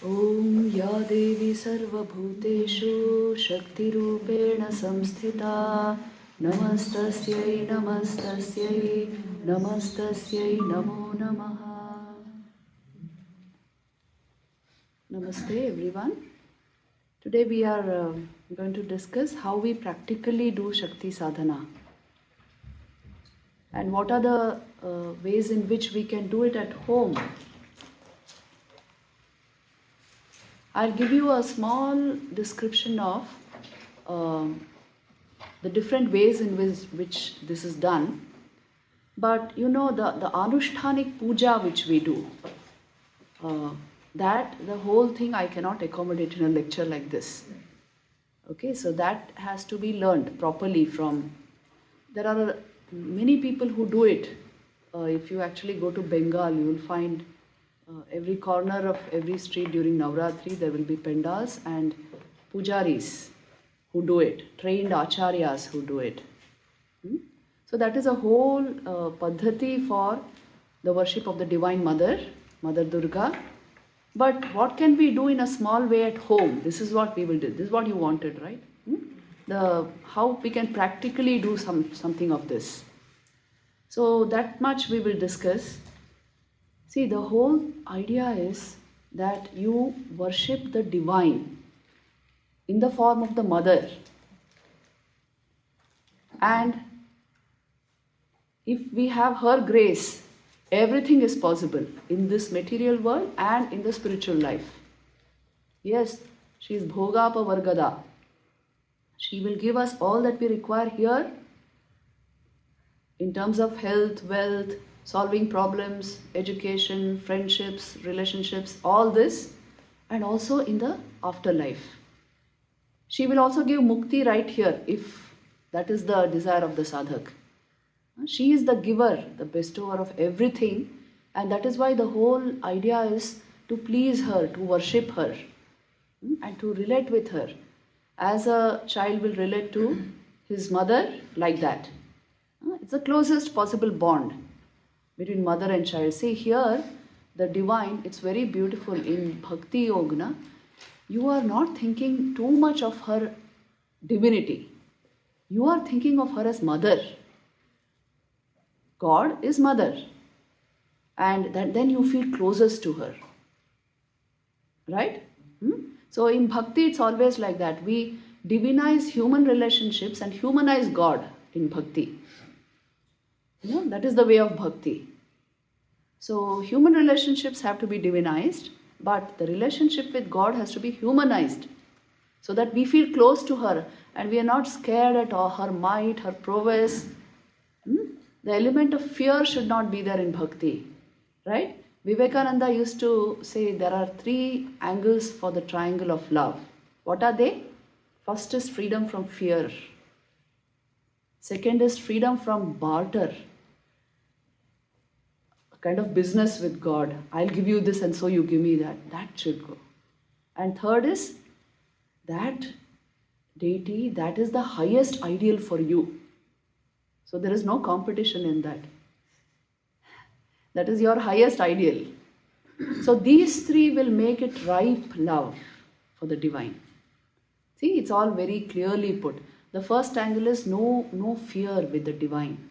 Om Ya Devi Sarva Bhuteshu Shakti Rupena Samsthita Namastasyai Namastasyai Namastasyai Namo Namaha. Namaste everyone. Today we are going to discuss how we practically do Shakti Sadhana and what are the ways in which we can do it at home. I'll give you a small description of the different ways in which this is done. But you know, the Anushthanik puja which we do, that the whole thing I cannot accommodate in a lecture like this. Okay, so that has to be learned properly from. There are many people who do it. If you actually go to Bengal, you will find every corner of every street during Navratri, there will be pandals and pujaris who do it, trained acharyas who do it. So that is a whole paddhati for the worship of the Divine Mother, Mother Durga. But what can we do in a small way at home? This is what we will do. This is what you wanted, right? How we can practically do something of this. So that much we will discuss. See, the whole idea is that you worship the divine in the form of the mother. And if we have her grace, everything is possible in this material world and in the spiritual life. Yes, she is Bhogapa Vargada. She will give us all that we require here in terms of health, wealth, solving problems, education, friendships, relationships, all this, and also in the afterlife. She will also give mukti right here if that is the desire of the sadhak. She is the giver, the bestower of everything, and that is why the whole idea is to please her, to worship her, and to relate with her. As a child will relate to his mother, like that. It's the closest possible bond between mother and child. See here, the divine, it's very beautiful in Bhakti Yogna. You are not thinking too much of her divinity. You are thinking of her as mother. God is mother. And then you feel closest to her. Right? So in Bhakti, it's always like that. We divinize human relationships and humanize God in Bhakti. That is the way of Bhakti. So human relationships have to be divinized, but the relationship with God has to be humanized so that we feel close to her and we are not scared at all her might, her prowess. The element of fear should not be there in Bhakti, right? Vivekananda used to say there are 3 angles for the triangle of love. What are they? First is freedom from fear. Second is freedom from barter. A kind of business with God. I'll give you this and so you give me that. That should go. And third is that deity, that is the highest ideal for you. So there is no competition in that. That is your highest ideal. So these 3 will make it ripe love for the divine. See, it's all very clearly put. The first angle is no fear with the divine.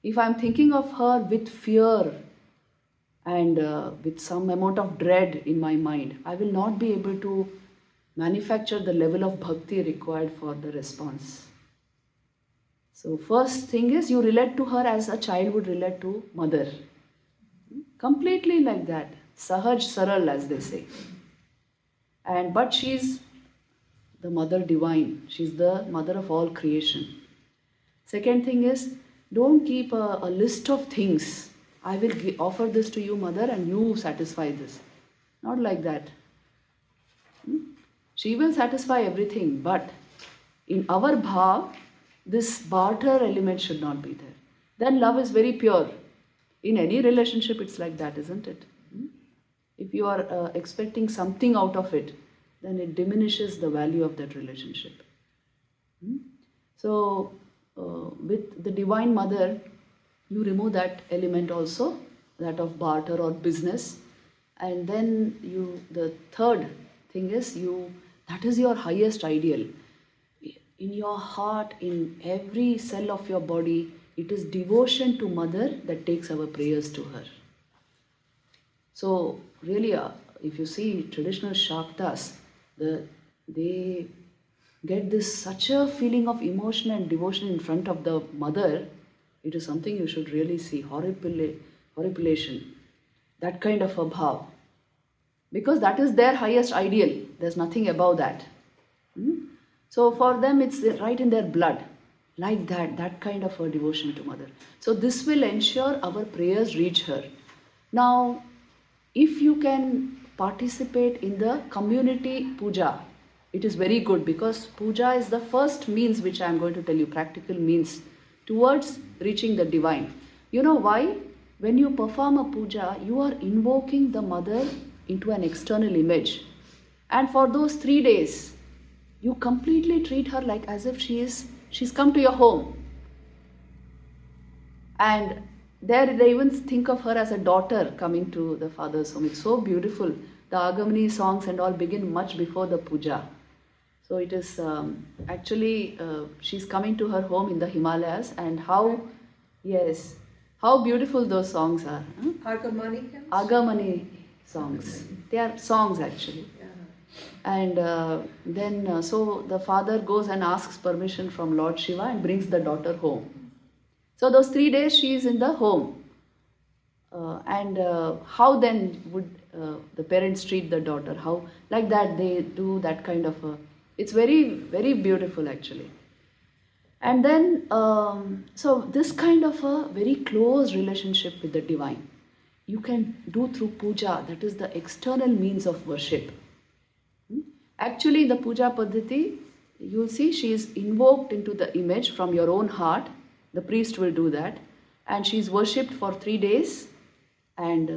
If I'm thinking of her with fear and with some amount of dread in my mind, I will not be able to manufacture the level of bhakti required for the response. So first thing is you relate to her as a child would relate to mother. Completely like that. Sahaj Saral, as they say. But she's the mother divine. She's the mother of all creation. Second thing is, don't keep a list of things. I will offer this to you, mother, and you satisfy this. Not like that. She will satisfy everything, but in our bhav, this barter element should not be there. Then love is very pure. In any relationship, it's like that, isn't it? If you are expecting something out of it, then it diminishes the value of that relationship. So, with the Divine Mother, you remove that element also, that of barter or business, And then the third thing is that is your highest ideal. In your heart, in every cell of your body, it is devotion to Mother that takes our prayers to her. So really, if you see traditional Shaktas, they get this such a feeling of emotion and devotion in front of the Mother. It is something you should really see, horripilation, that kind of a bhav. Because that is their highest ideal. There's nothing above that. So for them, it's right in their blood. Like that kind of a devotion to Mother. So this will ensure our prayers reach her. Now, if you can participate in the community puja, it is very good, because puja is the first means which I am going to tell you, practical means towards reaching the divine. You know why? When you perform a puja, you are invoking the Mother into an external image. And for those 3 days, you completely treat her like as if she's come to your home. And there they even think of her as a daughter coming to the father's home. It's so beautiful. The Agamani songs and all begin much before the puja. So it is actually, she's coming to her home in the Himalayas, and how beautiful those songs are. Agamani songs. They are songs actually. And then so the father goes and asks permission from Lord Shiva and brings the daughter home. So those 3 days she is in the home. And how then would the parents treat the daughter? How, like that, they do that kind of a, it's very, very beautiful actually. And then, so this kind of a very close relationship with the divine, you can do through puja, that is the external means of worship. Actually, the puja paddhati, you will see she is invoked into the image from your own heart. The priest will do that. And she is worshipped for 3 days. And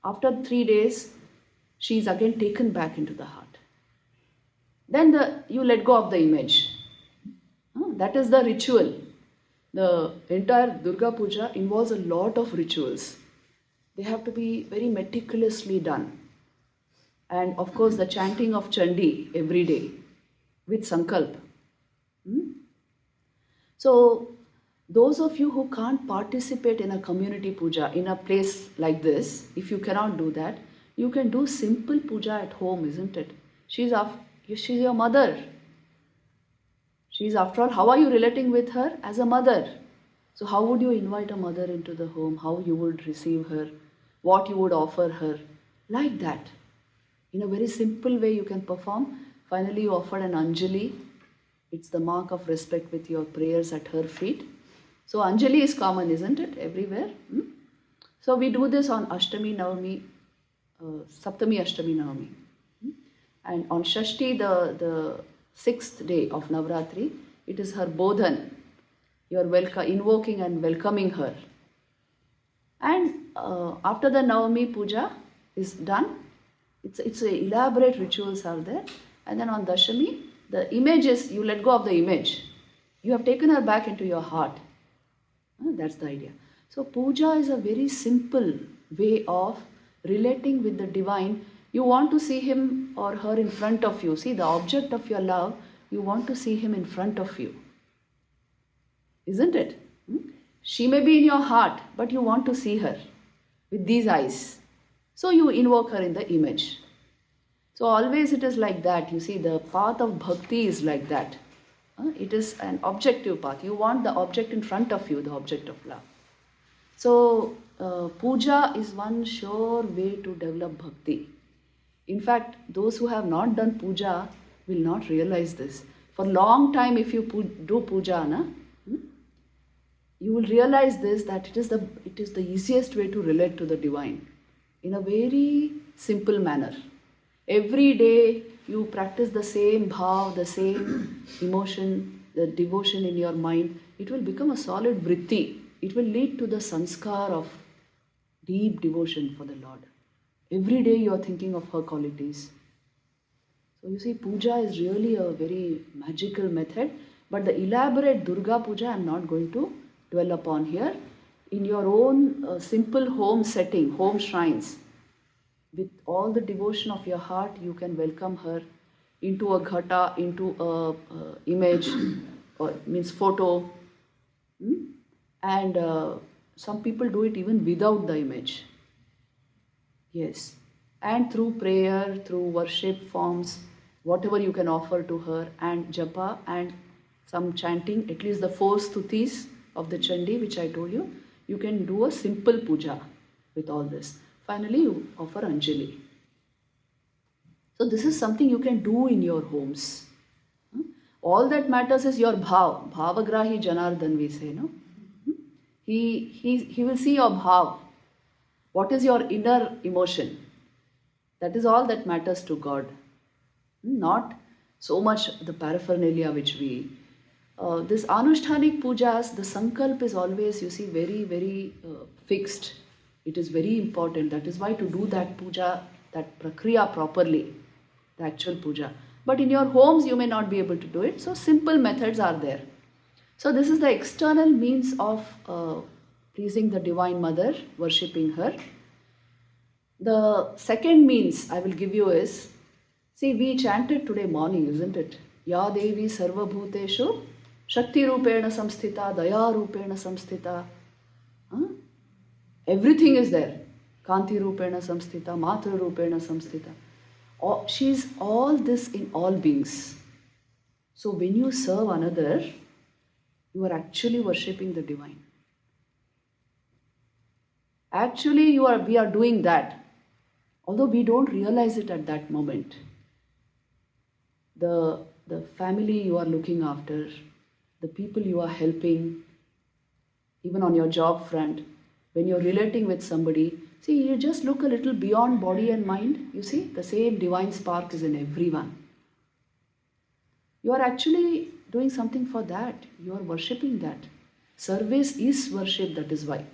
after 3 days, she is again taken back into the heart. Then you let go of the image. That is the ritual. The entire Durga Puja involves a lot of rituals. They have to be very meticulously done. And of course, the chanting of Chandi every day with Sankalp. So, those of you who can't participate in a community puja in a place like this, if you cannot do that, you can do simple puja at home, isn't it? She's your mother. She's, after all, how are you relating with her? As a mother. So how would you invite a mother into the home? How you would receive her? What you would offer her? Like that. In a very simple way you can perform. Finally you offered an Anjali. It's the mark of respect with your prayers at her feet. So Anjali is common, isn't it? Everywhere. So we do this on Ashtami, Navami, Saptami, Ashtami, Navami. And on Shashti, the 6th day of Navratri, it is her Bodhan. You are invoking and welcoming her. And after the Navami puja is done, it's elaborate rituals are there. And then on Dashami, the image is, you let go of the image. You have taken her back into your heart. That's the idea. So puja is a very simple way of relating with the divine. You want to see him or her in front of you. See, the object of your love, you want to see him in front of you. Isn't it? She may be in your heart, but you want to see her with these eyes. So you invoke her in the image. So always it is like that. You see, the path of bhakti is like that. It is an objective path. You want the object in front of you, the object of love. So puja is one sure way to develop bhakti. In fact, those who have not done puja will not realize this. For a long time, if you do puja, you will realize this, that it is the easiest way to relate to the divine in a very simple manner. Every day you practice the same bhav, the same emotion, the devotion in your mind. It will become a solid vritti. It will lead to the sanskar of deep devotion for the Lord. Every day you are thinking of her qualities. So you see, puja is really a very magical method. But the elaborate Durga puja I am not going to dwell upon here. In your own simple home setting, home shrines, with all the devotion of your heart, you can welcome her into a ghata, into a image, or means photo. And some people do it even without the image. Yes. And through prayer, through worship forms, whatever you can offer to her, and japa and some chanting, at least the 4 stutis of the Chandi, which I told you, you can do a simple puja with all this. Finally, you offer Anjali. So this is something you can do in your homes. All that matters is your bhav. Bhavagrahi Janardhan, we say, no? He will see your bhav. What is your inner emotion? That is all that matters to God. Not so much the paraphernalia which we... this Anushthanik pujas, the sankalp is always, you see, very, very fixed. It is very important. That is why to do that puja, that prakriya properly, the actual puja. But in your homes, you may not be able to do it. So simple methods are there. So this is the external means of pleasing the Divine Mother, worshipping her. The second means I will give you is, see, we chanted today morning, isn't it? Ya Devi Sarva Bhuteshu Shakti Rupena Samsthita, Daya Rupena Samsthita. Everything is there. Kanti Rupena Samsthita, Matra Rupena Samsthita. She is all this in all beings. So when you serve another, you are actually worshipping the divine. Actually, we are doing that. Although we don't realize it at that moment. The family you are looking after, the people you are helping, even on your job front, when you're relating with somebody, see, you just look a little beyond body and mind. You see, the same divine spark is in everyone. You are actually doing something for that. You are worshipping that. Service is worship, that is why.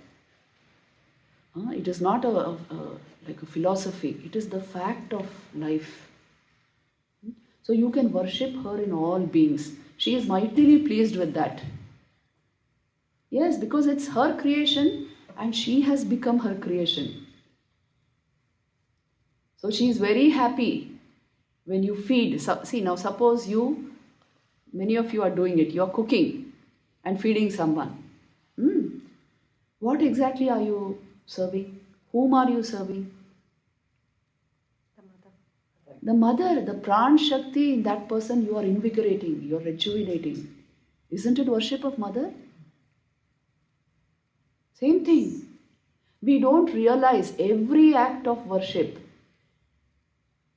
It is not like a philosophy. It is the fact of life. So you can worship her in all beings. She is mightily pleased with that. Yes, because it's her creation and she has become her creation. So she is very happy when you feed. See, now suppose many of you are doing it. You are cooking and feeding someone. What exactly are you serving? Whom are you serving? The mother, the pran shakti in that person you are invigorating, you are rejuvenating. Isn't it worship of mother? Same thing. We don't realize every act of worship,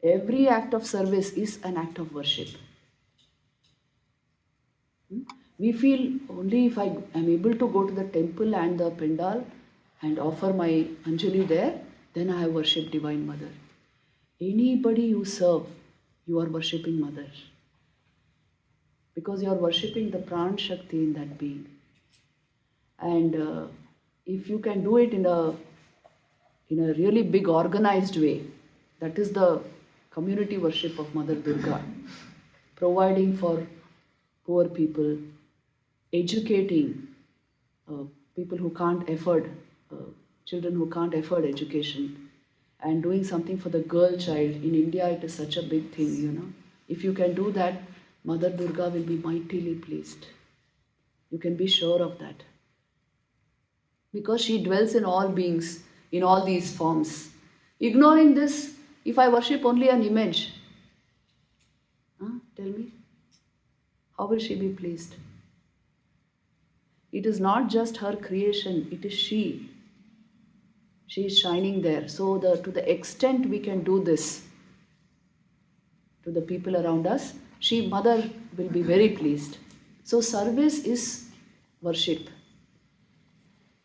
every act of service is an act of worship. We feel only if I am able to go to the temple and the pandal and offer my Anjali there, then I have worshipped Divine Mother. Anybody you serve, you are worshipping Mother. Because you are worshipping the Pran Shakti in that being. And if you can do it in a really big organized way, that is the community worship of Mother Durga. Providing for poor people, educating people who can't afford, children who can't afford education, and doing something for the girl child. In India, it is such a big thing, If you can do that, Mother Durga will be mightily pleased. You can be sure of that. Because she dwells in all beings, in all these forms. Ignoring this, if I worship only an image, tell me, how will she be pleased? It is not just her creation, it is she. She is shining there. So to the extent we can do this to the people around us, Mother will be very pleased. So service is worship.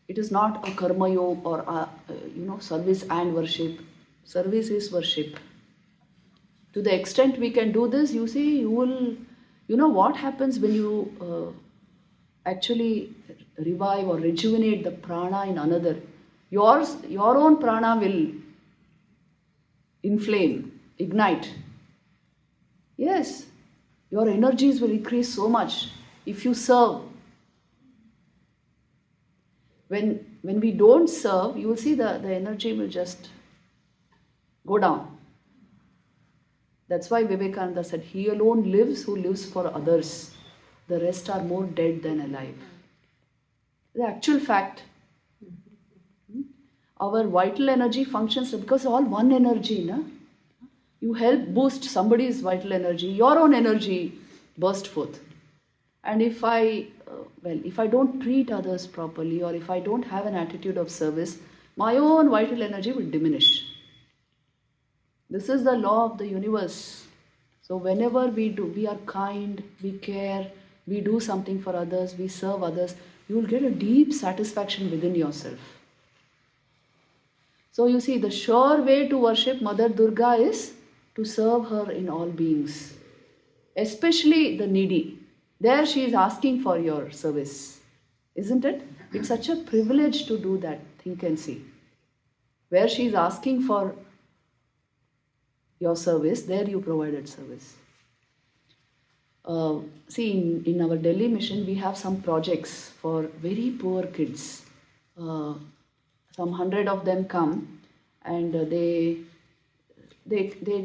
It is not a karma yoga or service and worship. Service is worship. To the extent we can do this, you see, what happens when you actually revive or rejuvenate the prana in another. Your own prana will inflame, ignite. Yes, your energies will increase so much if you serve. When we don't serve, you will see the energy will just Go down. That's why Vivekananda said, he alone lives who lives for others. The rest are more dead than alive. The actual fact. Our vital energy functions because all one energy. Na? You help boost somebody's vital energy, your own energy burst forth. And if I don't treat others properly, or if I don't have an attitude of service, my own vital energy will diminish. This is the law of the universe. So whenever we are kind, we care, we do something for others, we serve others, you will get a deep satisfaction within yourself. So you see, the sure way to worship Mother Durga is to serve her in all beings, especially the needy. There she is asking for your service, isn't it? It's such a privilege to do that, think and see. Where she is asking for your service, there you provided service. See, in our Delhi mission, we have some projects for very poor kids. Some 100 of them come, and they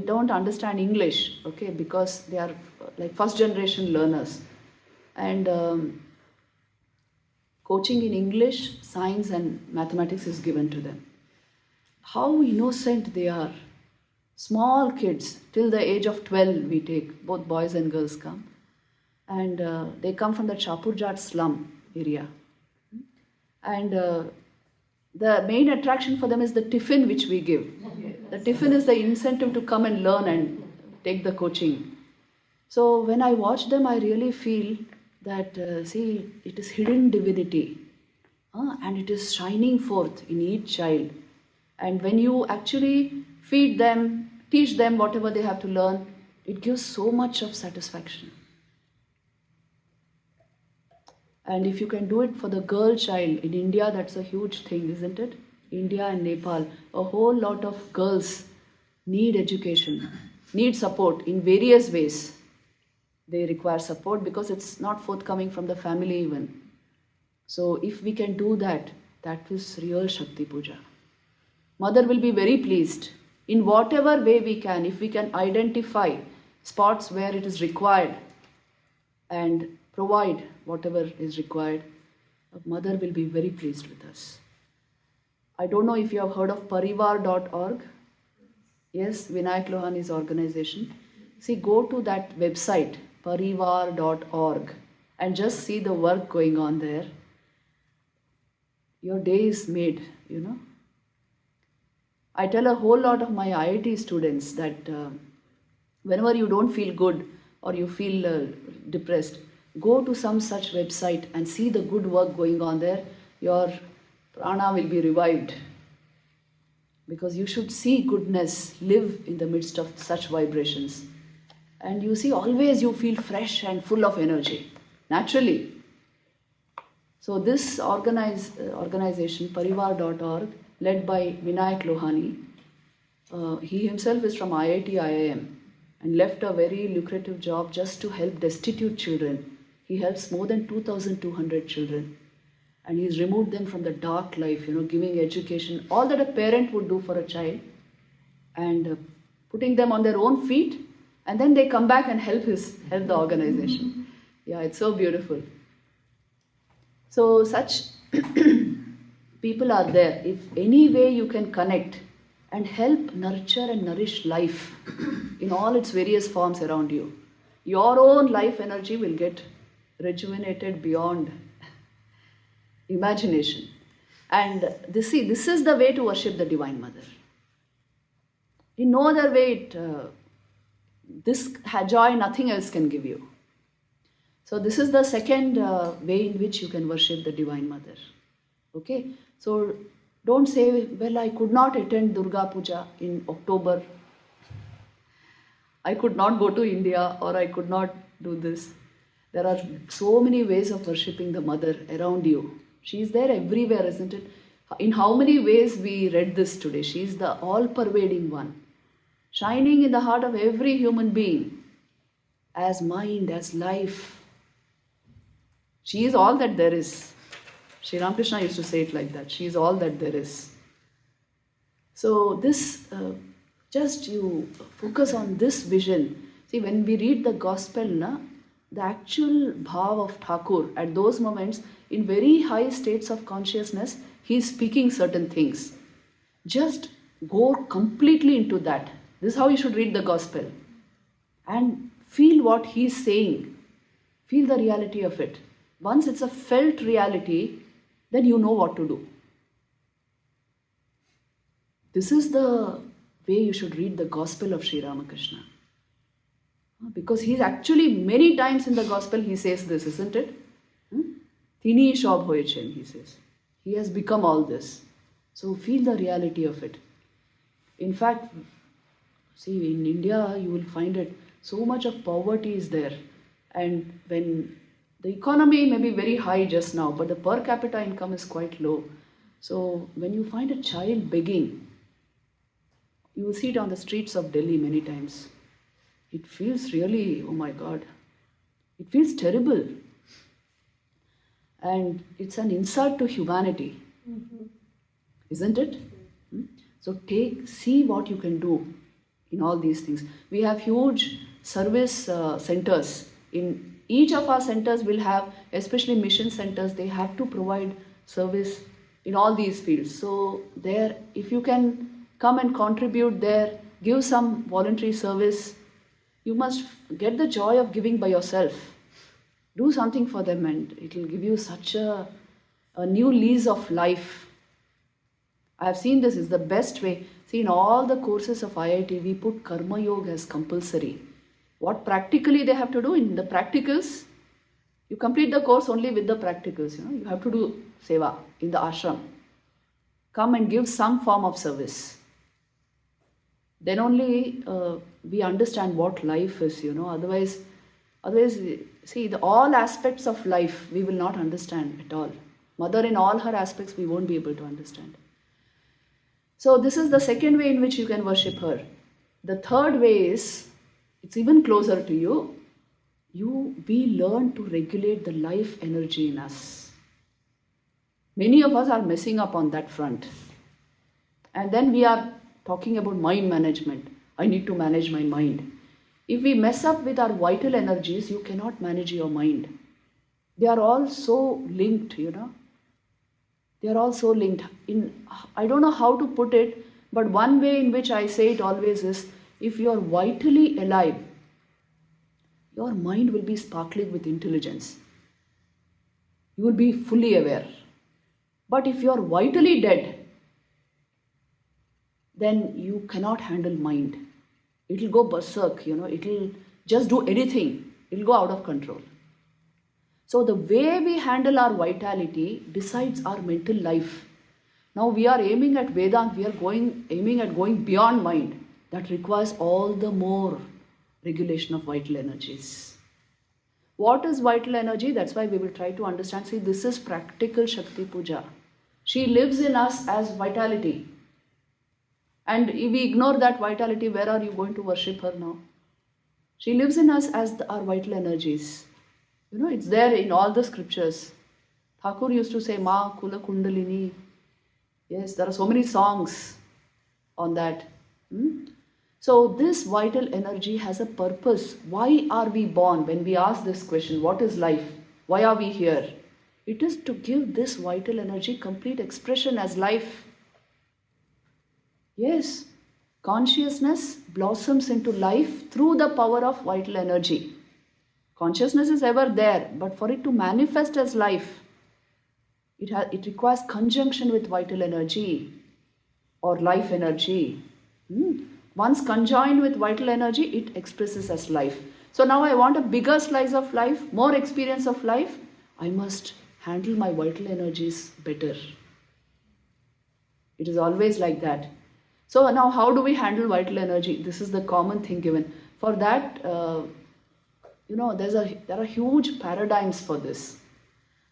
don't understand English, okay, because they are like first generation learners. And coaching in English, science and mathematics is given to them. How innocent they are. Small kids, till the age of 12 we take, both boys and girls come. And they come from the Chapurjat slum area. And the main attraction for them is the tiffin which we give. The tiffin is the incentive to come and learn and take the coaching. So when I watch them, I really feel that, see, it is hidden divinity. And it is shining forth in each child. And when you actually feed them, teach them whatever they have to learn, it gives so much of satisfaction. And if you can do it for the girl child, in India that's a huge thing, isn't it? India and Nepal, a whole lot of girls need education, need support in various ways. They require support because it's not forthcoming from the family even. So if we can do that, that is real Shakti Puja. Mother will be very pleased. In whatever way we can, if we can identify spots where it is required and provide whatever is required, Mother will be very pleased with us. I don't know if you have heard of parivar.org. Yes, Vinayak Lohani's organization. See, go to that website, parivar.org, and just see the work going on there. Your day is made, you know. I tell a whole lot of my IIT students that whenever you don't feel good or you feel depressed, go to some such website and see the good work going on there. Your prana will be revived. Because you should see goodness, live in the midst of such vibrations. And you see, always you feel fresh and full of energy, naturally. So this organization, parivar.org, led by Vinayak Lohani, he himself is from IIT IIM and left a very lucrative job just to help destitute children. He helps more than 2,200 children. And he's removed them from the dark life, you know, giving education, all that a parent would do for a child, and putting them on their own feet, and then they come back and help the organization. Yeah, it's so beautiful. So such people are there. If any way you can connect and help nurture and nourish life in all its various forms around you, your own life energy will get rejuvenated beyond imagination. And this is the way to worship the Divine Mother. In no other way, this joy nothing else can give you. So this is the second way in which you can worship the Divine Mother. Okay, so don't say, well, I could not attend Durga Puja in October. I could not go to India, or I could not do this. There are so many ways of worshipping the Mother around you. She is there everywhere, isn't it? In how many ways we read this today? She is the all-pervading one, shining in the heart of every human being, as mind, as life. She is all that there is. Sri Ramakrishna used to say it like that. She is all that there is. So this, Just you focus on this vision. See, when we read the gospel, the actual bhav of Thakur at those moments, in very high states of consciousness, he is speaking certain things. Just go completely into that. This is how you should read the gospel. And feel what he is saying. Feel the reality of it. Once it's a felt reality, then you know what to do. This is the way you should read the gospel of Sri Ramakrishna. Because he's actually, many times in the gospel, he says this, isn't it? Tini shob hoyechen, he says. He has become all this. So feel the reality of it. In fact, see, in India, you will find it, so much of poverty is there. And when the economy may be very high just now, but the per capita income is quite low. So when you find a child begging, you will see it on the streets of Delhi many times. It feels really, oh my God, it feels terrible. And it's an insult to humanity, isn't it? So see what you can do in all these things. We have huge service centers. In each of our centers will have, especially mission centers, they have to provide service in all these fields. So there, if you can come and contribute there, give some voluntary service, you must get the joy of giving by yourself. Do something for them and it will give you such a new lease of life. I have seen this is the best way. See, in all the courses of IIT, we put Karma Yoga as compulsory. What practically they have to do in the practicals, you complete the course only with the practicals. You have to do seva in the ashram. Come and give some form of service. Then only we understand what life is, Otherwise, see, all aspects of life we will not understand at all. Mother in all her aspects we won't be able to understand. So this is the second way in which you can worship her. The third way is, it's even closer to you. We learn to regulate the life energy in us. Many of us are messing up on that front. And then we are talking about mind management. I need to manage my mind. If we mess up with our vital energies, you cannot manage your mind. They are all so linked, They are all so linked. I don't know how to put it, but one way in which I say it always is, if you are vitally alive, your mind will be sparkling with intelligence. You will be fully aware. But if you are vitally dead, then you cannot handle mind. It will go berserk, it will just do anything. It will go out of control. So the way we handle our vitality decides our mental life. Now we are aiming at Vedanta, we are aiming at going beyond mind. That requires all the more regulation of vital energies. What is vital energy? That's why we will try to understand. See, this is practical Shakti Puja. She lives in us as vitality. And if we ignore that vitality, where are you going to worship her now? She lives in us as our vital energies. It's there in all the scriptures. Thakur used to say, Ma Kula Kundalini. Yes, there are so many songs on that. So this vital energy has a purpose. Why are we born? When we ask this question, what is life? Why are we here? It is to give this vital energy complete expression as life. Yes, consciousness blossoms into life through the power of vital energy. Consciousness is ever there, but for it to manifest as life, it requires conjunction with vital energy or life energy. Once conjoined with vital energy, it expresses as life. So now I want a bigger slice of life, more experience of life. I must handle my vital energies better. It is always like that. So now how do we handle vital energy? This is the common thing given. For that, there are huge paradigms for this.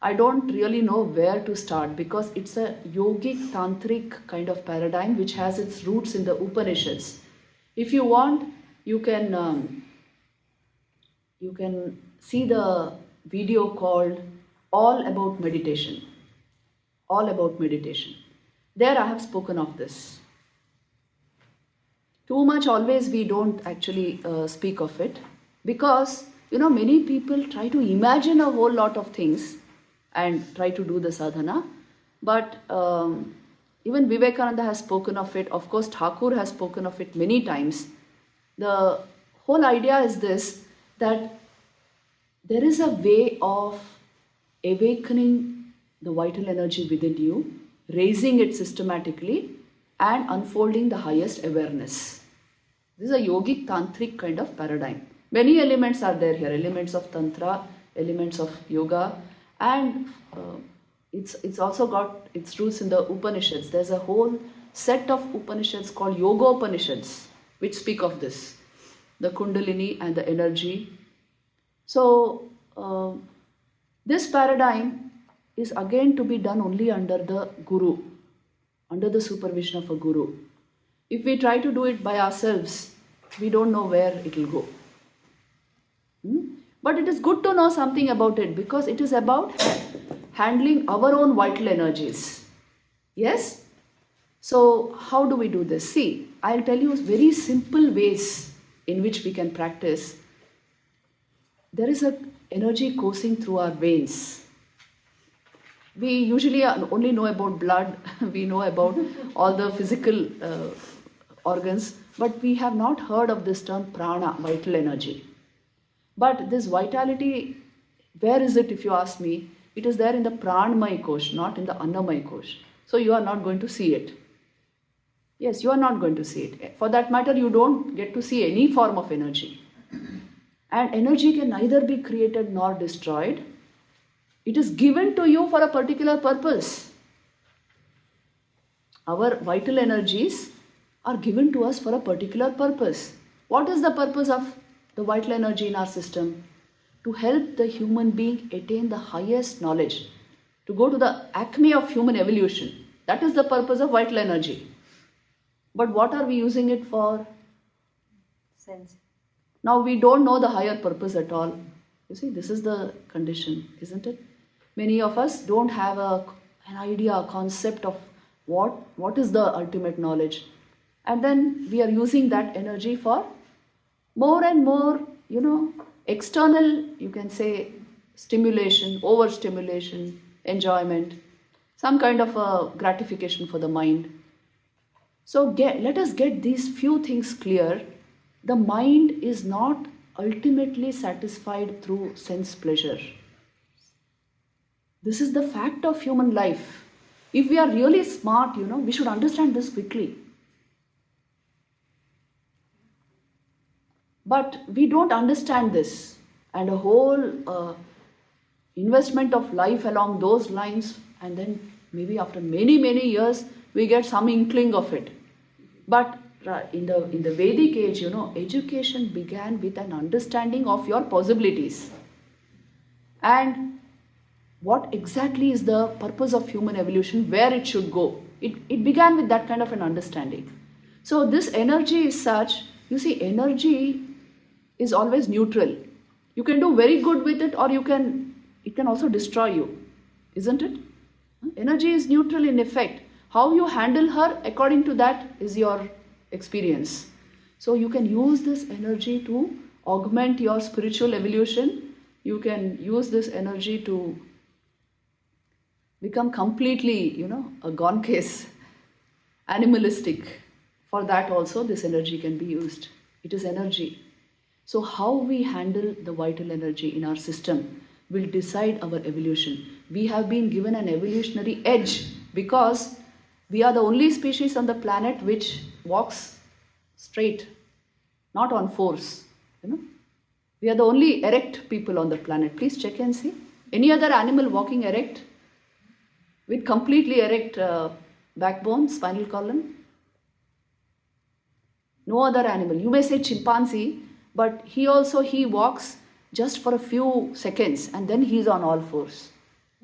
I don't really know where to start because it's a yogic tantric kind of paradigm which has its roots in the Upanishads. If you want, you can see the video called All About Meditation. All About Meditation. There I have spoken of this. too much always we don't actually speak of it, because many people try to imagine a whole lot of things and try to do the sadhana, but even Vivekananda has spoken of it. Of course, Thakur has spoken of it many times. The whole idea is this, that there is a way of awakening the vital energy within you, raising it systematically, and unfolding the highest awareness. This is a yogic tantric kind of paradigm. Many elements are there here, elements of tantra, elements of yoga, and it's also got its roots in the Upanishads. There's a whole set of Upanishads called Yoga Upanishads, which speak of this, the kundalini and the energy. So this paradigm is again to be done only under the guru, under the supervision of a guru. If we try to do it by ourselves, we don't know where it will go. But it is good to know something about it, because it is about handling our own vital energies. Yes? So how do we do this? See, I'll tell you very simple ways in which we can practice. There is an energy coursing through our veins. We usually only know about blood, we know about all the physical organs, but we have not heard of this term prana, vital energy. But this vitality, where is it if you ask me? It is there in the pranamay kosh, not in the annamay kosh. So you are not going to see it. Yes, you are not going to see it. For that matter, you don't get to see any form of energy. And energy can neither be created nor destroyed. It is given to you for a particular purpose. Our vital energies are given to us for a particular purpose. What is the purpose of the vital energy in our system? To help the human being attain the highest knowledge, to go to the acme of human evolution. That is the purpose of vital energy. But what are we using it for? Sense. Now we don't know the higher purpose at all. You see, this is the condition, isn't it? Many of us don't have an idea, a concept of what is the ultimate knowledge. And then we are using that energy for more and more, external, you can say, stimulation, overstimulation, enjoyment, some kind of a gratification for the mind. So let us get these few things clear. The mind is not ultimately satisfied through sense pleasure. This is the fact of human life. If we are really smart, we should understand this quickly. But we don't understand this, and a whole investment of life along those lines, and then maybe after many, many years, we get some inkling of it. But in the Vedic age, education began with an understanding of your possibilities. And what exactly is the purpose of human evolution, where it should go. It began with that kind of an understanding. So this energy is such, energy is always neutral. You can do very good with it, or it can also destroy you, isn't it? Energy is neutral in effect. How you handle her, according to that, is your experience. So you can use this energy to augment your spiritual evolution. You can use this energy to become completely, a gone case, animalistic. For that also, this energy can be used. It is energy. So how we handle the vital energy in our system will decide our evolution. We have been given an evolutionary edge because we are the only species on the planet which walks straight, not on force. We are the only erect people on the planet. Please check and see. Any other animal walking erect? With completely erect backbone, spinal column? No other animal. You may say chimpanzee, but he walks just for a few seconds and then he is on all fours.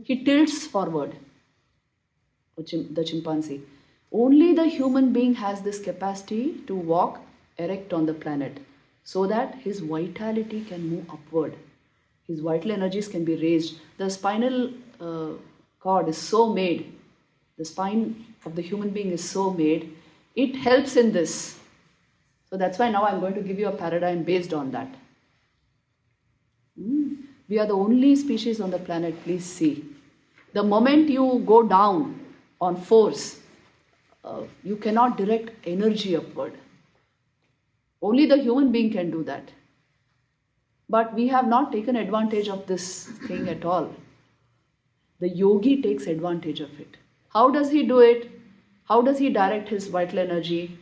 He tilts forward, the chimpanzee. Only the human being has this capacity to walk erect on the planet so that his vitality can move upward. His vital energies can be raised. The spinal cord is so made, the spine of the human being is so made, it helps in this. So that's why now I'm going to give you a paradigm based on that. We are the only species on the planet, please see. The moment you go down on force, you cannot direct energy upward. Only the human being can do that. But we have not taken advantage of this thing at all. The yogi takes advantage of it. How does he do it? How does he direct his vital energy?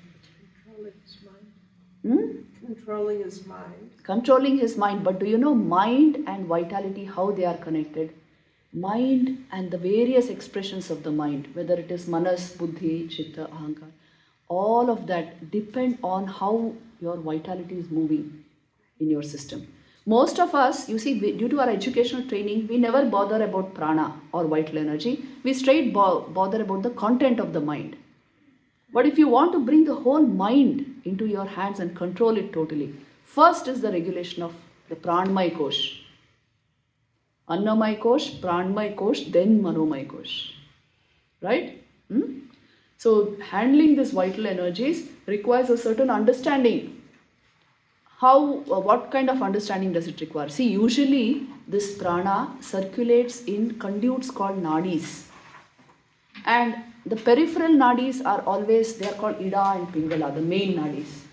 Controlling his mind. Controlling his mind. Controlling his mind. But do you know mind and vitality, how they are connected? Mind and the various expressions of the mind, whether it is manas, buddhi, chitta, ahankar, all of that depend on how your vitality is moving in your system. Most of us, you see, due to our educational training, we never bother about prana or vital energy. We straight bother about the content of the mind. But if you want to bring the whole mind into your hands and control it totally, first is the regulation of the pranamaya kosh. Annamaya kosh, pranamaya kosh, then manomaya kosh. Right? So handling these vital energies requires a certain understanding. What kind of understanding does it require? See, usually this prana circulates in conduits called nadis. And the peripheral nadis are always, they are called Ida and Pingala, the main nadis.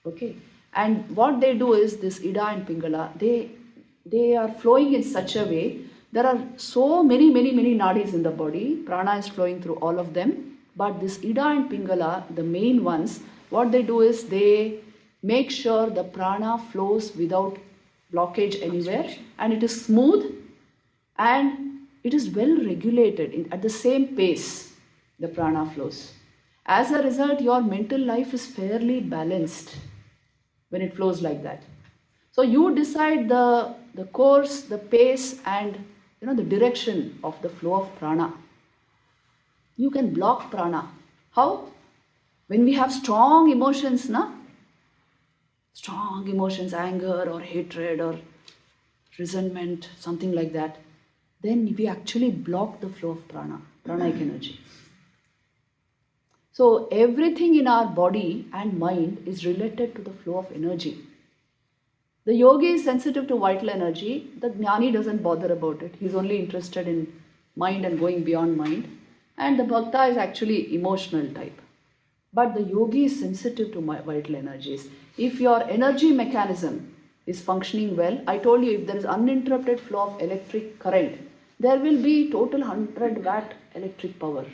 Okay. And what they do is this Ida and Pingala, they are flowing in such a way, there are so many nadis in the body, prana is flowing through all of them. But this Ida and Pingala, the main ones, what they do is they make sure the prana flows without blockage anywhere, and it is smooth and it is well regulated at the same pace the prana flows. As a result, your mental life is fairly balanced when it flows like that. So you decide the course, the pace, and the direction of the flow of prana. You can block prana. How? When we have strong emotions, strong emotions, anger or hatred or resentment, something like that, then we actually block the flow of pranic energy. So everything in our body and mind is related to the flow of energy. The yogi is sensitive to vital energy. The jnani doesn't bother about it. He's only interested in mind and going beyond mind. And the bhakta is actually emotional type. But the yogi is sensitive to vital energies. If your energy mechanism is functioning well, I told you if there is uninterrupted flow of electric current, there will be total 100 watt electric power,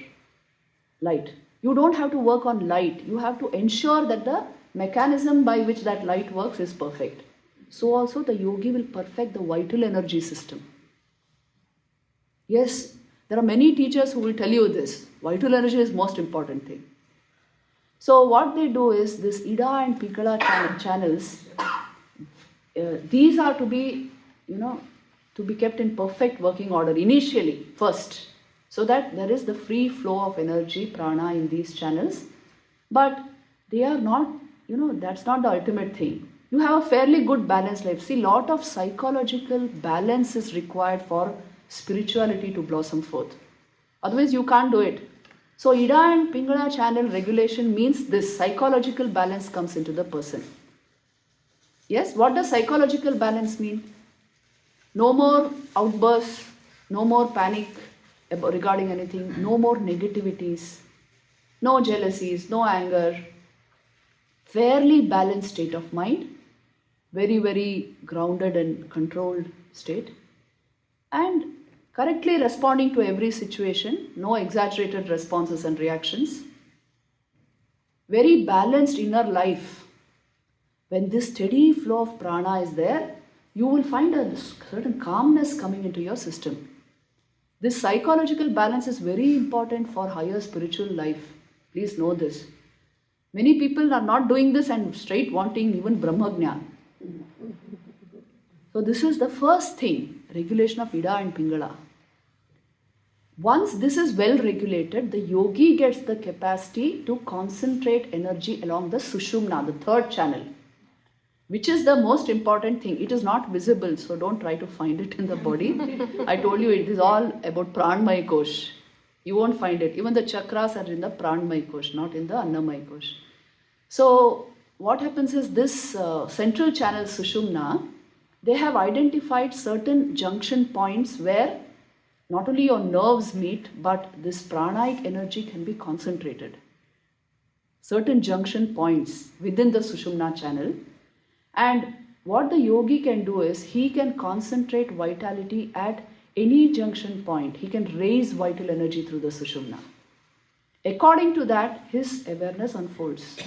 light. You don't have to work on light. You have to ensure that the mechanism by which that light works is perfect. So also the yogi will perfect the vital energy system. Yes, there are many teachers who will tell you this. Vital energy is most important thing. So what they do is this Ida and Pingala channels, these are to be, to be kept in perfect working order initially, first, so that there is the free flow of energy, prana in these channels. But they are not, that's not the ultimate thing. You have a fairly good balanced life. See, lot of psychological balance is required for spirituality to blossom forth. Otherwise, you can't do it. So, Ida and Pingala channel regulation means this psychological balance comes into the person. Yes, what does psychological balance mean? No more outbursts, no more panic regarding anything, no more negativities, no jealousies, no anger. Fairly balanced state of mind, very grounded and controlled state, and correctly responding to every situation, no exaggerated responses and reactions. Very balanced inner life. When this steady flow of prana is there, you will find a certain calmness coming into your system. This psychological balance is very important for higher spiritual life. Please know this. Many people are not doing this and straight wanting even Brahmagyan. So this is the first thing, regulation of Ida and Pingala. Once this is well regulated, the yogi gets the capacity to concentrate energy along the Sushumna, the third channel, which is the most important thing. It is not visible, so don't try to find it in the body. I told you it is all about Pranamaya Kosh. You won't find it. Even the chakras are in the Pranamaya Kosh, not in the Annamaya Kosh. So what happens is this central channel Sushumna, they have identified certain junction points where not only your nerves meet, but this pranic energy can be concentrated. Certain junction points within the Sushumna channel. And what the yogi can do is, he can concentrate vitality at any junction point. He can raise vital energy through the Sushumna. According to that, his awareness unfolds.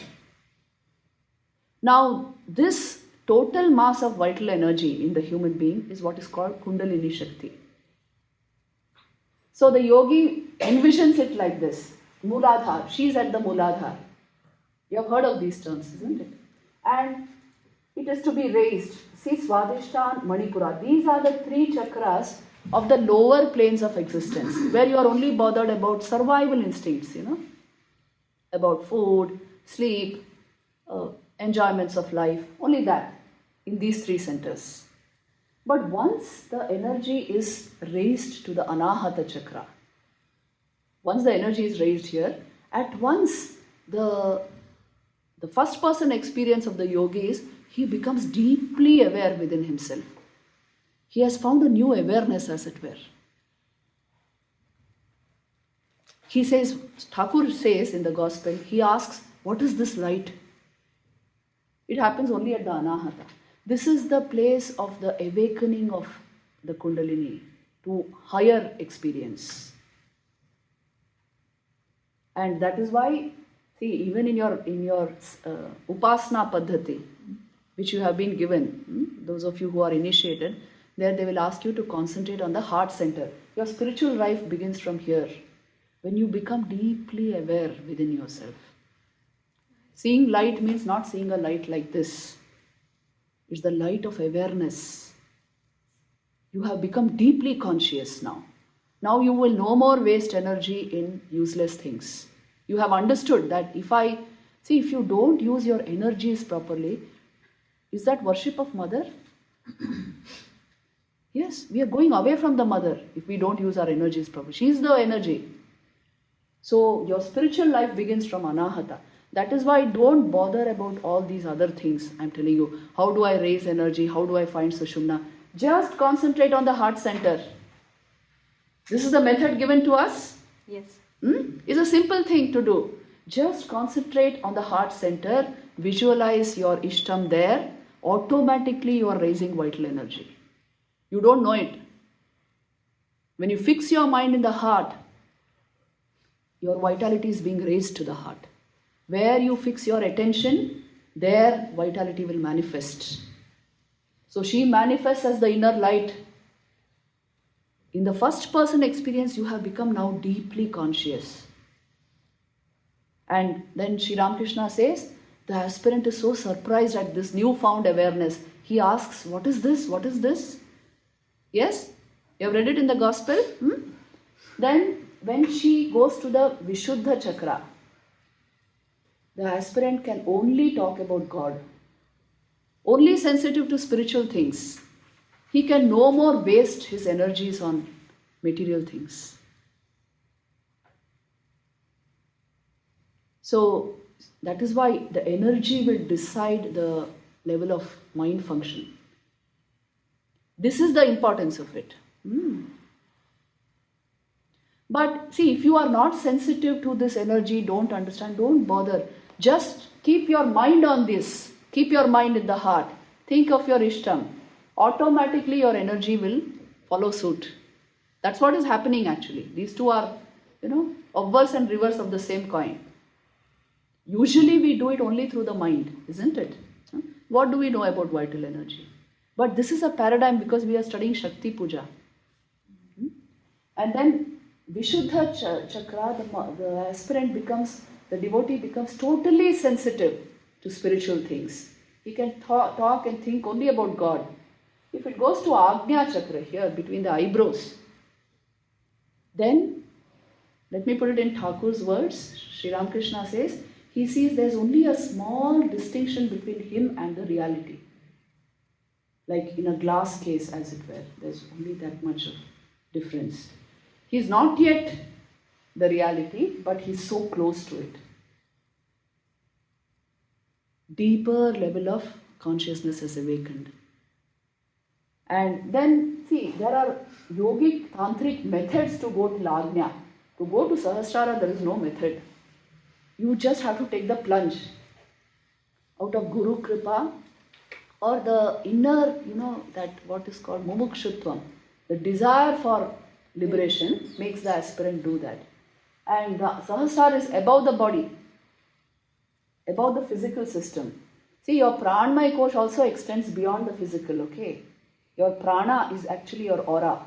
Now, this total mass of vital energy in the human being is what is called kundalini Shakti. So the yogi envisions it like this. Muladhar, she is at the Muladhar. You have heard of these terms, isn't it? And it is to be raised. See, Swadhisthana, Manipura. These are the three chakras of the lower planes of existence, where you are only bothered about survival instincts, about food, sleep, enjoyments of life, only that, in these three centers. But once the energy is raised to the Anahata chakra, once the energy is raised here, at once the first person experience of the yogi is, he becomes deeply aware within himself. He has found a new awareness, as it were. He says, Thakur says in the gospel, he asks, what is this light? It happens only at the Anahata. This is the place of the awakening of the kundalini to higher experience. And that is why, see, even in your upasana paddhati, which you have been given, those of you who are initiated, there they will ask you to concentrate on the heart center. Your spiritual life begins from here, when you become deeply aware within yourself. Seeing light means not seeing a light like this. It's the light of awareness. You have become deeply conscious now. Now you will no more waste energy in useless things. You have understood that if you don't use your energies properly, is that worship of mother? Yes, we are going away from the mother if we don't use our energies properly. She is the energy. So your spiritual life begins from Anahata. That is why don't bother about all these other things. I'm telling you, how do I raise energy? How do I find Sushumna? Just concentrate on the heart center. This is the method given to us. Yes. It's a simple thing to do. Just concentrate on the heart center. Visualize your Ishtam there. Automatically you are raising vital energy. You don't know it. When you fix your mind in the heart, your vitality is being raised to the heart. Where you fix your attention, there vitality will manifest. So she manifests as the inner light. In the first person experience, you have become now deeply conscious. And then Sri Ramakrishna says, the aspirant is so surprised at this newfound awareness. He asks, what is this? What is this? Yes? You have read it in the gospel? Then when she goes to the Vishuddha chakra, the aspirant can only talk about God. Only sensitive to spiritual things. He can no more waste his energies on material things. So that is why the energy will decide the level of mind function. This is the importance of it. But see, if you are not sensitive to this energy, don't understand, don't bother. Just keep your mind on this. Keep your mind in the heart. Think of your Ishtam. Automatically your energy will follow suit. That's what is happening actually. These two are, obverse and reverse of the same coin. Usually we do it only through the mind, isn't it? What do we know about vital energy? But this is a paradigm because we are studying Shakti puja. And then Vishuddha chakra, the aspirant the devotee becomes totally sensitive to spiritual things. He can talk and think only about God. If it goes to Agnya chakra here, between the eyebrows, then, let me put it in Thakur's words, Sri Ramakrishna says, he sees there's only a small distinction between him and the reality. Like in a glass case, as it were, there's only that much of difference. He's not yet the reality, but he's so close to it. deeper level of consciousness has awakened. And then, see, there are yogic, tantric methods to go to Lagnya. To go to Sahasrara, there is no method. You just have to take the plunge out of Guru Kripa or the inner, that what is called mumukshutvam. The desire for liberation makes the aspirant do that. And the Sahasrara is above the body, above the physical system. See, your pranamaya kosh also extends beyond the physical, okay? Your prana is actually your aura.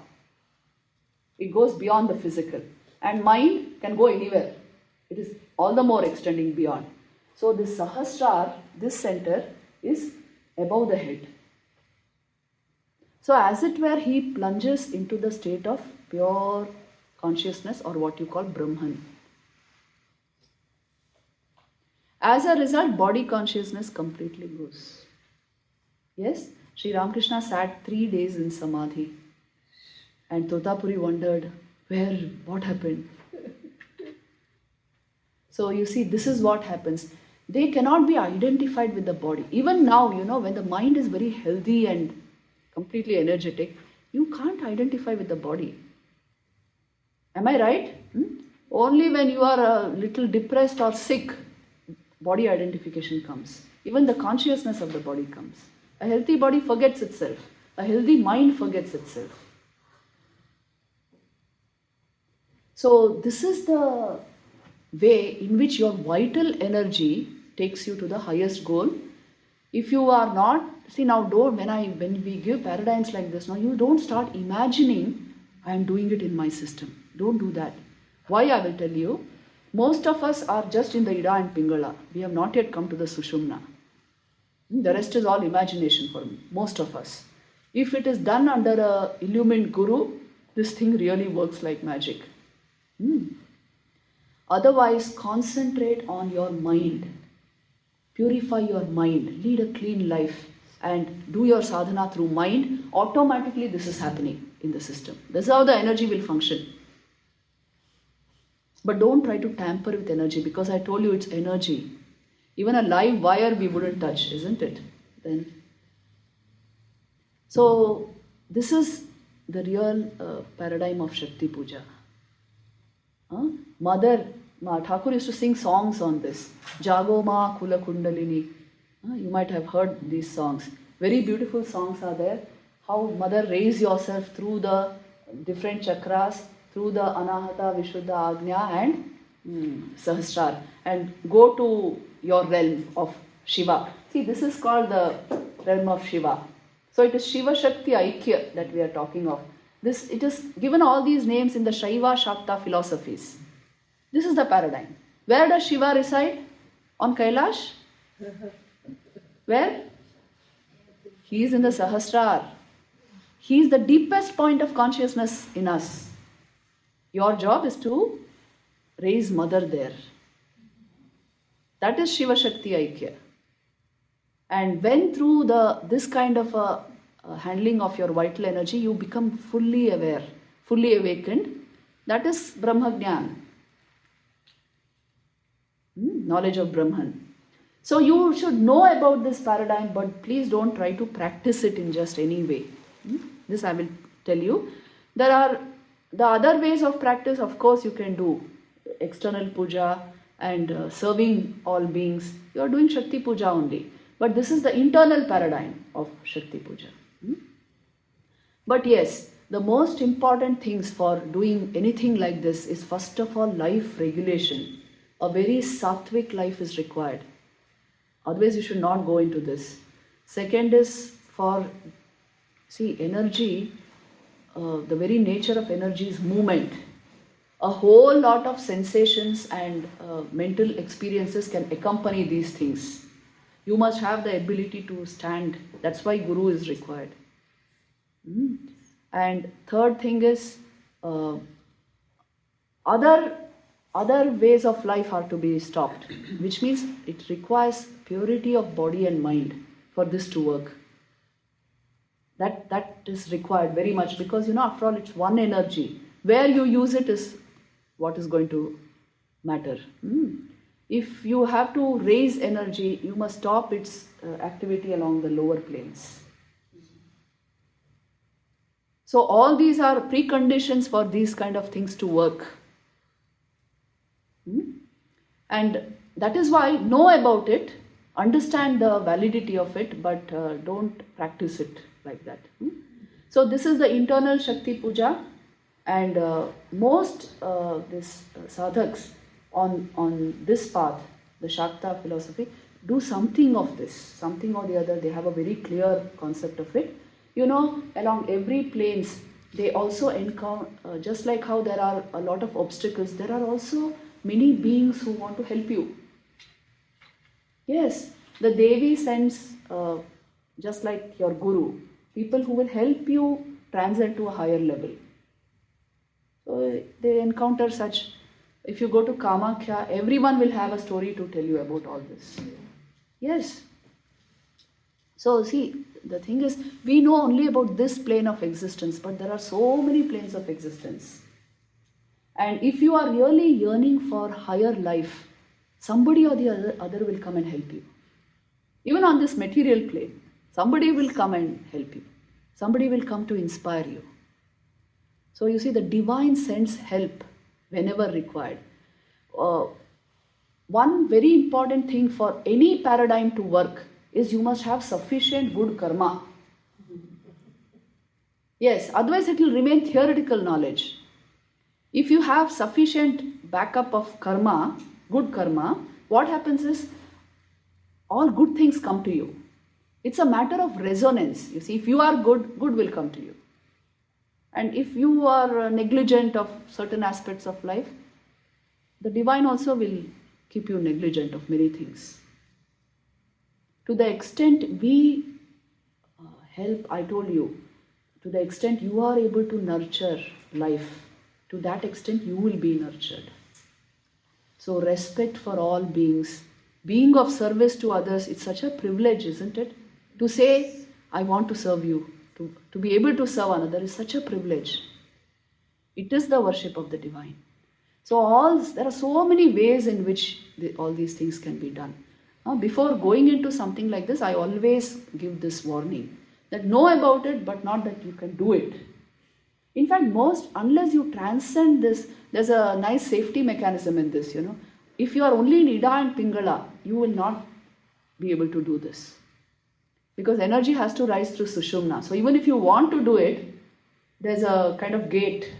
It goes beyond the physical. And mind can go anywhere. It is all the more extending beyond. So this Sahasrar, this center, is above the head. So as it were, he plunges into the state of pure consciousness, or what you call Brahman. As a result, body consciousness completely goes. Yes, Sri Ramakrishna sat 3 days in Samadhi, and Totapuri wondered, what happened? So you see, this is what happens. They cannot be identified with the body. Even now, when the mind is very healthy and completely energetic, you can't identify with the body. Am I right? Only when you are a little depressed or sick, body identification comes. Even the consciousness of the body comes. A healthy body forgets itself. A healthy mind forgets itself. So this is the way in which your vital energy takes you to the highest goal. If you are not, see now, when we give paradigms like this, now you don't start imagining I am doing it in my system. Don't do that. Why? I will tell you. Most of us are just in the Ida and Pingala. We have not yet come to the Sushumna. The rest is all imagination for most of us. If it is done under a illumined guru, this thing really works like magic. Otherwise, concentrate on your mind. Purify your mind. Lead a clean life. And do your sadhana through mind. Automatically, this is happening in the system. This is how the energy will function. But don't try to tamper with energy, because I told you it's energy. Even a live wire we wouldn't touch, isn't it? So this is the real paradigm of Shakti Puja. Mother Thakur used to sing songs on this. Jago Ma Kula Kundalini. You might have heard these songs. Very beautiful songs are there. How mother raise yourself through the different chakras, through the Anahata, Vishuddha, Agnya and Sahasrar, and go to your realm of Shiva. See, this is called the realm of Shiva. So it is Shiva Shakti Aikya that we are talking of. It is given all these names in the Shaiva Shakta philosophies. This is the paradigm. Where does Shiva reside? On Kailash? Where? He is in the Sahasrar. He is the deepest point of consciousness in us. Your job is to raise mother there. That is Shiva Shakti Aikya. And when through this kind of a handling of your vital energy, you become fully aware, fully awakened, that is Brahma Jnana. Knowledge of Brahman. So you should know about this paradigm, but please don't try to practice it in just any way. This I will tell you. There are the other ways of practice, of course, you can do external puja and serving all beings. You are doing Shakti Puja only. But this is the internal paradigm of Shakti Puja. But yes, the most important things for doing anything like this is, first of all, life regulation. A very sattvic life is required. Otherwise, you should not go into this. Second is energy, the very nature of energy is movement. A whole lot of sensations and mental experiences can accompany these things. You must have the ability to stand. That's why Guru is required. And third thing is, other ways of life are to be stopped, which means it requires purity of body and mind for this to work. That is required very much, because after all, it's one energy. Where you use it is what is going to matter. If you have to raise energy, you must stop its activity along the lower planes. So all these are preconditions for these kind of things to work. And that is why know about it, understand the validity of it, but don't practice it like that. So this is the internal Shakti Puja, and most sadhaks on this path, the Shakta philosophy, do something of this, something or the other. They have a very clear concept of it. You know, along every planes, they also encounter, just like how there are a lot of obstacles, there are also many beings who want to help you. Yes, the Devi sends, just like your Guru, people who will help you transcend to a higher level. So they encounter such. If you go to Kamakhya, everyone will have a story to tell you about all this. Yes. So see, the thing is, we know only about this plane of existence, but there are so many planes of existence. And if you are really yearning for higher life, somebody or the other will come and help you. Even on this material plane, somebody will come and help you. Somebody will come to inspire you. So you see, the divine sends help whenever required. One very important thing for any paradigm to work is you must have sufficient good karma. Yes, otherwise it will remain theoretical knowledge. If you have sufficient backup of karma, good karma, what happens is all good things come to you. It's a matter of resonance. You see, if you are good, good will come to you. And if you are negligent of certain aspects of life, the divine also will keep you negligent of many things. To the extent we help, I told you, to the extent you are able to nurture life, to that extent you will be nurtured. So respect for all beings. Being of service to others, it's such a privilege, isn't it? To say, I want to serve you. To be able to serve another is such a privilege. It is the worship of the divine. So there are so many ways in which all these things can be done. Before going into something like this, I always give this warning that know about it, but not that you can do it. In fact, unless you transcend this, there's a nice safety mechanism in this, you know. If you are only in Ida and Pingala, you will not be able to do this. Because energy has to rise through Sushumna. So even if you want to do it, there's a kind of gate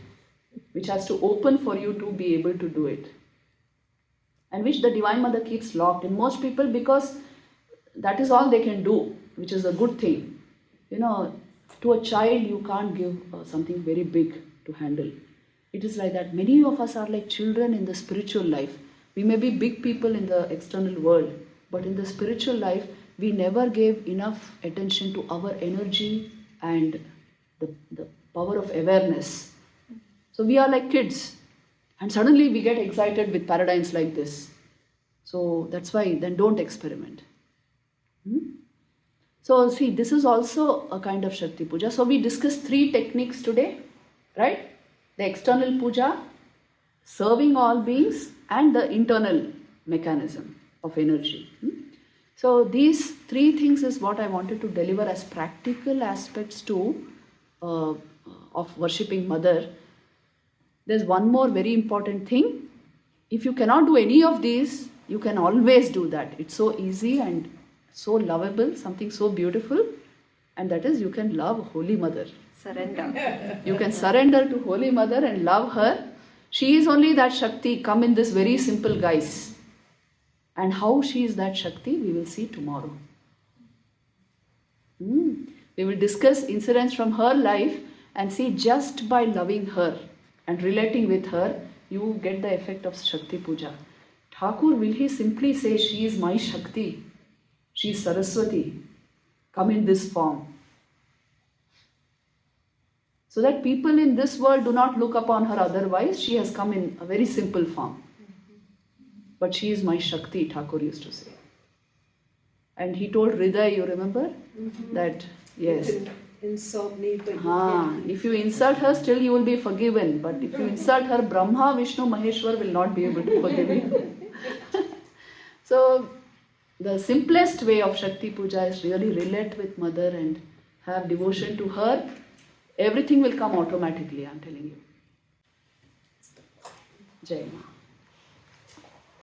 which has to open for you to be able to do it. And which the Divine Mother keeps locked in most people, because that is all they can do, which is a good thing. You know, to a child you can't give something very big to handle. It is like that. Many of us are like children in the spiritual life. We may be big people in the external world, but in the spiritual life, we never gave enough attention to our energy and the power of awareness. So we are like kids, and suddenly we get excited with paradigms like this. So that's why then don't experiment. So see, this is also a kind of Shakti Puja. So we discussed 3 techniques today, right? The external puja, serving all beings, and the internal mechanism of energy. So these 3 things is what I wanted to deliver as practical aspects of worshipping Mother. There's one more very important thing. If you cannot do any of these, you can always do that. It's so easy and so lovable, something so beautiful, and that is you can love Holy Mother. Surrender. You can surrender to Holy Mother and love her. She is only that Shakti come in this very simple guise. And how she is that Shakti, we will see tomorrow. We will discuss incidents from her life and see just by loving her and relating with her, you get the effect of Shakti Puja. Thakur, will he simply say, she is my Shakti, she is Saraswati, come in this form? So that people in this world do not look upon her otherwise, she has come in a very simple form. But she is my Shakti, Thakur used to say. And he told Hriday, you remember? That, yes. Insult me, but you can't. If you insult her, still you will be forgiven. But if you insult her, Brahma, Vishnu, Maheshwar will not be able to forgive you. So the simplest way of Shakti Puja is really relate with Mother and have devotion to her. Everything will come automatically, I'm telling you. Jai Ma.